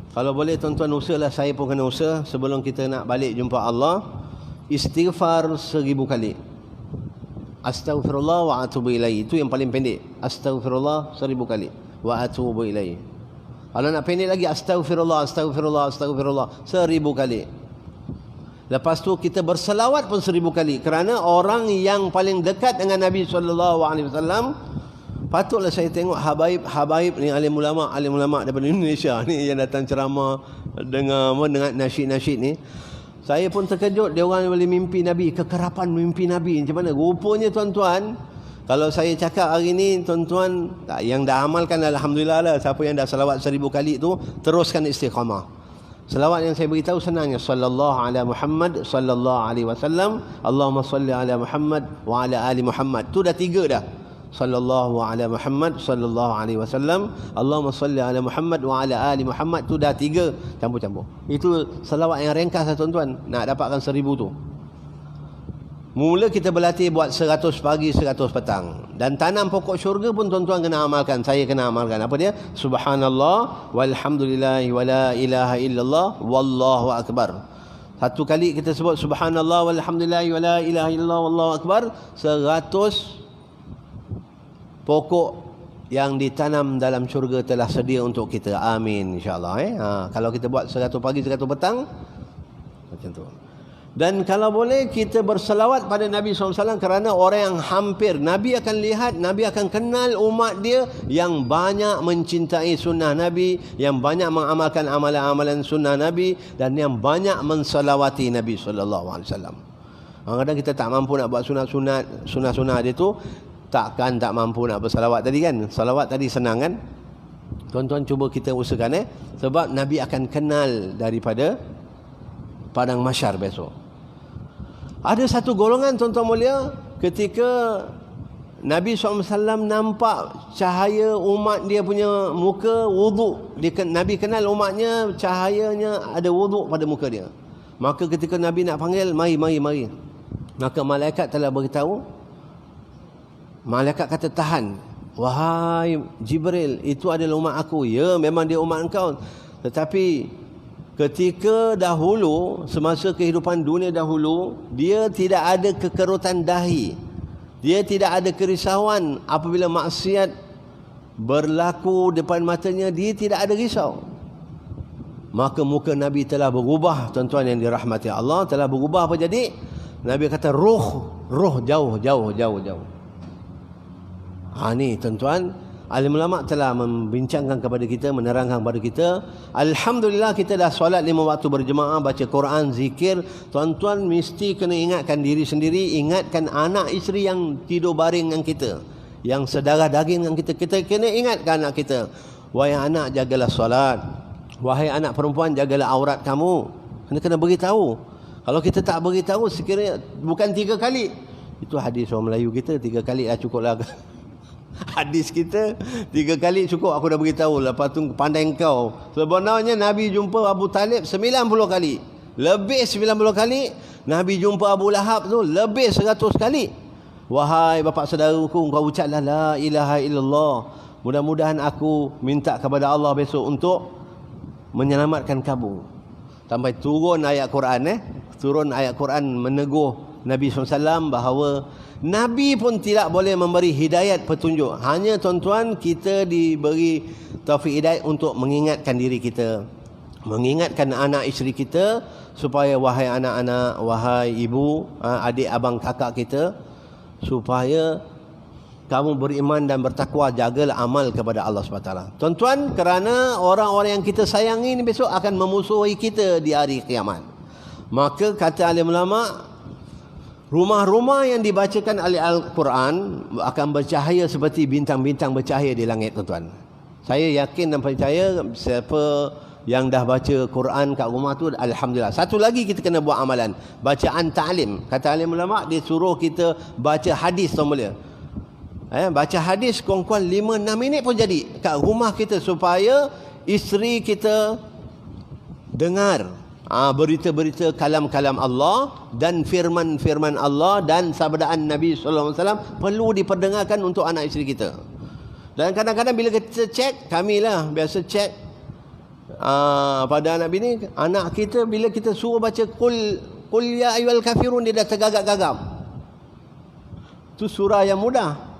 kalau boleh tuan-tuan usahalah, saya pun kena usaha sebelum kita nak balik jumpa Allah, istighfar 1000 kali. Astaghfirullah wa atubu ilaihi. Itu yang paling pendek. Astaghfirullah 1000 kali wa atubu ilaihi. Kalau nak pendek lagi, astaghfirullah 1000 kali. Lepas tu kita berselawat pun 1000 kali. Kerana orang yang paling dekat dengan Nabi SAW, patutlah saya tengok habaib ni, alim ulama daripada Indonesia ni yang datang ceramah dengan nasyid-nasyid ni. Saya pun terkejut, dia orang boleh mimpi Nabi, kekerapan mimpi Nabi macam mana. Rupanya tuan-tuan, kalau saya cakap hari ni, tuan-tuan yang dah amalkan, alhamdulillah lah. Siapa yang dah selawat 1000 kali tu, teruskan istiqamah. Selawat yang saya beritahu senangnya, sallallahu ala Muhammad sallallahu alaihi wasallam, Allahumma salli ala Muhammad wa ala ali Muhammad. Tu dah 3 dah. Sallallahu ala Muhammad sallallahu alaihi wasallam, Allahumma salli ala Muhammad wa ala ali Muhammad. Tu dah 3 campur-campur. Itu selawat yang ringkas lah tuan-tuan, nak dapatkan 1000 tu. Mula kita berlatih buat 100 pagi, 100 petang. Dan tanam pokok syurga pun tuan-tuan kena amalkan. Saya kena amalkan. Apa dia? Subhanallah walhamdulillahi wa la ilaha illallah wallahu akbar. Satu kali kita sebut subhanallah walhamdulillahi wa la ilaha illallah wallahu akbar, 100 pokok yang ditanam dalam syurga telah sedia untuk kita. Amin insya-Allah. Kalau kita buat 100 pagi, 100 petang, macam tu. Dan kalau boleh kita berselawat pada Nabi SAW, kerana orang yang hampir Nabi akan lihat, Nabi akan kenal umat dia yang banyak mencintai sunnah Nabi, yang banyak mengamalkan amalan-amalan sunnah Nabi, dan yang banyak menselawati Nabi SAW. Kadang-kadang kita tak mampu nak buat sunnah-sunnah dia tu, tak mampu nak bersalawat tadi kan. Salawat tadi senang kan. Tuan-tuan cuba kita usahakan sebab Nabi akan kenal daripada padang mahsyar besok. Ada satu golongan tuan-tuan mulia, ketika Nabi SAW nampak cahaya umat dia punya muka wuduk. Nabi kenal umatnya, cahayanya ada wuduk pada muka dia. Maka ketika Nabi nak panggil, mari. Maka malaikat telah beritahu. Malaikat kata, tahan. Wahai Jibril, itu adalah umat aku. Ya, memang dia umat engkau. Tetapi ketika dahulu, semasa kehidupan dunia dahulu, dia tidak ada kekerutan dahi. Dia tidak ada kerisauan apabila maksiat berlaku depan matanya, dia tidak ada risau. Maka muka Nabi telah berubah, tuan-tuan yang dirahmati Allah, telah berubah apa jadi? Nabi kata roh jauh. Ni tuan-tuan, alim ulama telah membincangkan kepada kita, menerangkan kepada kita. Alhamdulillah kita dah solat 5 waktu berjemaah, baca Quran, zikir. Tuan-tuan mesti kena ingatkan diri sendiri, ingatkan anak isteri yang tidur baring dengan kita, yang sedarah daging dengan kita. Kita kena ingatkan anak kita, wahai anak, jagalah solat. Wahai anak perempuan, jagalah aurat kamu. Kena beritahu. Kalau kita tak beritahu, sekiranya bukan 3 kali. Itu hadis orang Melayu kita, 3 kali dah cukup lah. Hadis kita 3 kali cukup, aku dah beritahu. Lepas tu pandai engkau. Sebenarnya Nabi jumpa Abu Talib 90 kali. Lebih 90 kali. Nabi jumpa Abu Lahab tu lebih 100 kali. Wahai bapa saudaraku, engkau ucaplah la ilaha illallah. Mudah-mudahan aku minta kepada Allah besok untuk menyelamatkan kamu. Sampai turun ayat Quran turun ayat Quran meneguh Nabi SAW bahawa Nabi pun tidak boleh memberi hidayat petunjuk. Hanya tuan-tuan, kita diberi taufik hidayat untuk mengingatkan diri kita, mengingatkan anak isteri kita, supaya wahai anak-anak, wahai ibu, adik, abang, kakak kita, supaya kamu beriman dan bertakwa, jagalah amal kepada Allah SWT. Tuan-tuan, kerana orang-orang yang kita sayangi ini besok akan memusuhi kita di hari kiamat. Maka kata alim ulama, rumah-rumah yang dibacakan oleh Al-Quran akan bercahaya seperti bintang-bintang bercahaya di langit, tuan-tuan. Saya yakin dan percaya siapa yang dah baca Quran kat rumah tu, alhamdulillah. Satu lagi kita kena buat amalan, bacaan ta'lim. Kata alim ulama, dia suruh kita baca hadis, tuan mulia. Baca hadis kurang-kurang 5-6 minit pun jadi kat rumah kita, supaya isteri kita dengar berita-berita kalam-kalam Allah dan firman-firman Allah dan sabdaan Nabi SAW perlu diperdengarkan untuk anak isteri kita. Dan kadang-kadang bila kita cek, kamilah biasa cek pada anak bini, anak kita bila kita suruh baca Qul ya ayyuhal kafirun, dia dah tergagap-gagap. Itu surah yang mudah.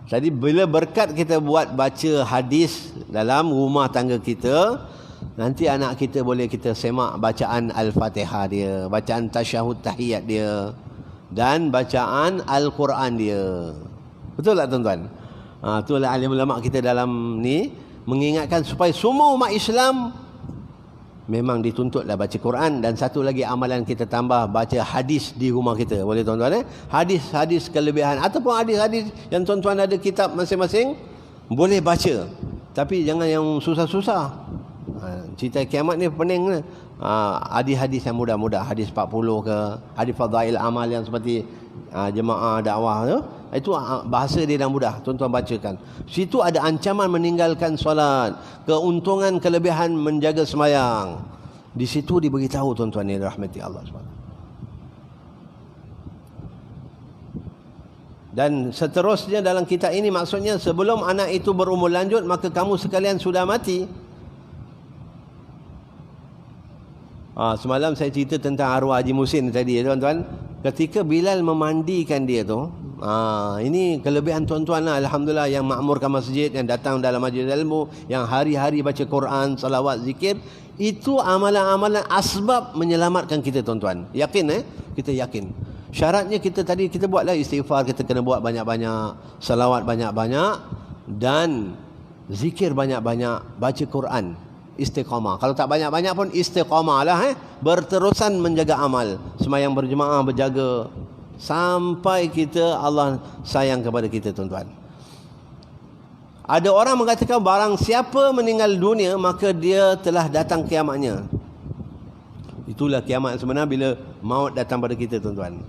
Jadi bila berkat kita buat baca hadis dalam rumah tangga kita, nanti anak kita boleh kita semak bacaan Al-Fatihah dia, bacaan tasyahud tahiyat dia, dan bacaan Al-Quran dia. Betul tak tuan-tuan? Itulah alim ulama kita dalam ni mengingatkan supaya semua umat Islam memang dituntutlah baca Quran. Dan satu lagi amalan kita tambah, baca hadis di rumah kita. Boleh tuan-tuan hadis-hadis kelebihan ataupun hadis-hadis yang tuan-tuan ada kitab masing-masing, boleh baca. Tapi jangan yang susah-susah. Cerita kiamat ni pening. Hadis-hadis yang mudah-mudah, hadis 40 ke, hadis fadail amal yang seperti jemaah dakwah tu, itu bahasa dia dah mudah, tuan-tuan bacakan. Situ ada ancaman meninggalkan solat, keuntungan kelebihan menjaga sembahyang. Di situ diberitahu, tuan-tuan yang rahmati Allah SWT. Dan seterusnya dalam kitab ini, maksudnya sebelum anak itu berumur lanjut, maka kamu sekalian sudah mati. Semalam saya cerita tentang arwah Haji Musin tadi, tuan-tuan. Ketika Bilal memandikan dia tu, ini kelebihan tuan-tuan lah, alhamdulillah, yang makmurkan masjid, yang datang dalam majlis ilmu, yang hari-hari baca Quran, salawat, zikir. Itu amalan-amalan asbab menyelamatkan kita, tuan-tuan. Yakin kita yakin. Syaratnya kita tadi, kita buatlah istighfar, kita kena buat banyak-banyak, salawat banyak-banyak, dan zikir banyak-banyak, baca Quran, istiqamah. Kalau tak banyak-banyak pun istiqamah lah, berterusan menjaga amal, sembahyang berjemaah, berjaga, sampai kita Allah sayang kepada kita, tuan-tuan. Ada orang mengatakan barang siapa meninggal dunia, maka dia telah datang kiamatnya. Itulah kiamat sebenar, bila maut datang pada kita, tuan-tuan.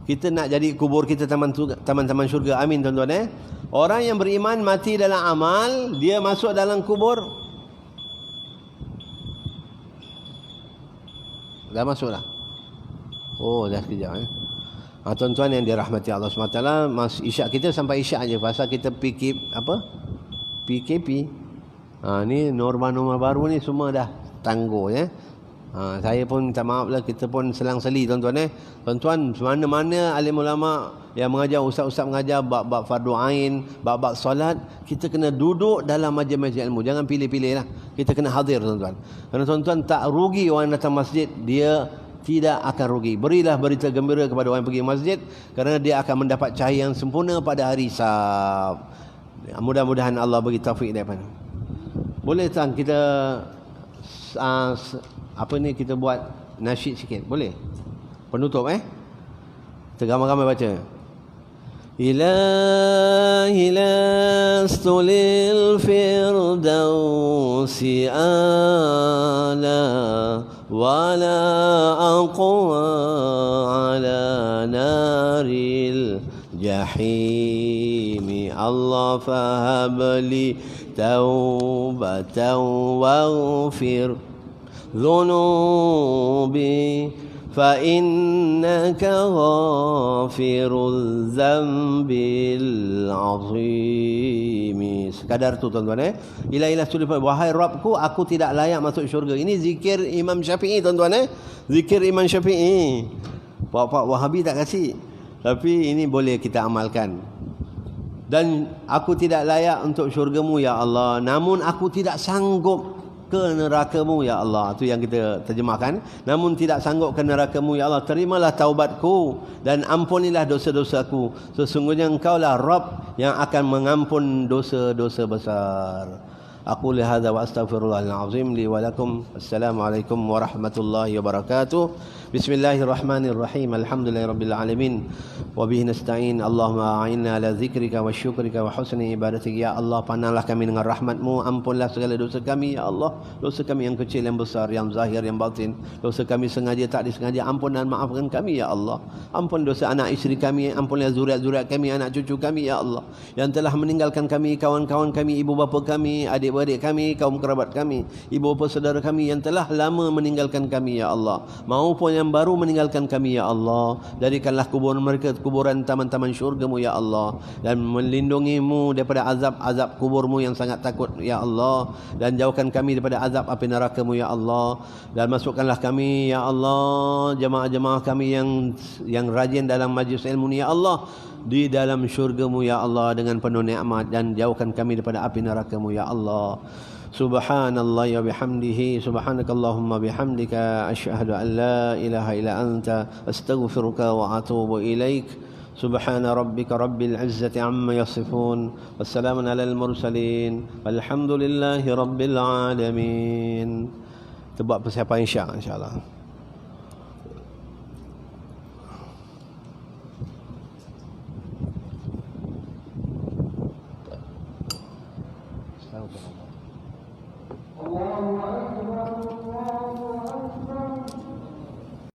Kita nak jadi kubur kita taman-taman syurga. Amin tuan-tuan. Orang yang beriman mati dalam amal, dia masuk dalam kubur. Dah masuk dah. Oh, dah sekejap tuan-tuan yang dirahmati Allah SWT, isyak kita sampai isyak aja pasal kita PKP. Ni norma-norma baru ni semua dah tangguh ya. Saya pun minta maaf lah, kita pun selang-seli tuan-tuan. Tuan-tuan, mana-mana alim ulama yang mengajar, ustaz-ustaz mengajar bab fardu ain, bab solat, kita kena duduk dalam majlis-majlis ilmu. Jangan pilih-pilih lah. Kita kena hadir tuan-tuan. Kerana tuan-tuan tak rugi orang datang masjid, dia tidak akan rugi. Berilah berita gembira kepada orang yang pergi masjid, kerana dia akan mendapat cahaya yang sempurna pada hari Sab. Mudah-mudahan Allah bagi taufik daripada. Boleh tak kita kita buat nasyid sikit? Boleh? Penutup kita ramai-ramai baca. Ilahi lastu lil firdausi ala wala aqwa ala naril jahimi. Allah fahabli taubatan waghfir dhunubi fa innaka ghafirul dzambil azim. Sekadar tu tuan-tuan. Ilahi wahai Rabbku, aku tidak layak masuk syurga. Ini zikir Imam Syafi'i tuan-tuan. Zikir Imam Syafi'i. Pak Wahabi tak kasih, tapi ini boleh kita amalkan. Dan aku tidak layak untuk syurgamu ya Allah, namun aku tidak sanggup ke nerakamu ya Allah. Itu yang kita terjemahkan. Namun tidak sanggup ke nerakamu ya Allah, terimalah taubatku dan ampunilah dosa-dosaku. Sesungguhnya engkaulah Rabb yang akan mengampun dosa-dosa besar. Aku lihada wa astaghfirullahal azim li wa lakum. Assalamualaikum warahmatullahi wabarakatuh. Bismillahirrahmanirrahim. Alhamdulillahirabbil alamin. Wa bihi nasta'in. Allahumma a'inna ala zikrika wa syukrika wa husni ibadatik. Ya Allah, pandanglah kami dengan rahmat-Mu, ampunlah segala dosa kami ya Allah. Dosa kami yang kecil, yang besar, yang zahir, yang batin. Dosa kami sengaja, tak disengaja, ampun dan maafkan kami ya Allah. Ampun dosa anak isteri kami, ampunlah zuriat-zuriat kami, anak cucu kami ya Allah, yang telah meninggalkan kami, kawan-kawan kami, ibu bapa kami, adik-beradik kami, kaum kerabat kami, ibu bapa saudara kami yang telah lama meninggalkan kami ya Allah, maupun yang baru meninggalkan kami ya Allah. Jadikanlah kuburan mereka kuburan taman-taman syurga-Mu ya Allah, dan melindungi-Mu daripada azab-azab kubur-Mu yang sangat takut ya Allah, dan jauhkan kami daripada azab api neraka-Mu ya Allah, dan masukkanlah kami ya Allah, jemaah-jemaah kami yang rajin dalam majlis ilmu ni ya Allah, di dalam syurga-Mu ya Allah dengan penuh nikmat, dan jauhkan kami daripada api neraka-Mu ya Allah. Subhanallah wa bihamdihi, subhanakallahumma bihamdika, asyhadu an la ilaha illa anta, astaghfiruka wa atubu ilaik. Subhana rabbika rabbil izzati amma yasifun, wassalamun alal mursalin, walhamdulillahi rabbil alamin. Kita buat persiapan isyak insya-Allah. Allahu Akbar.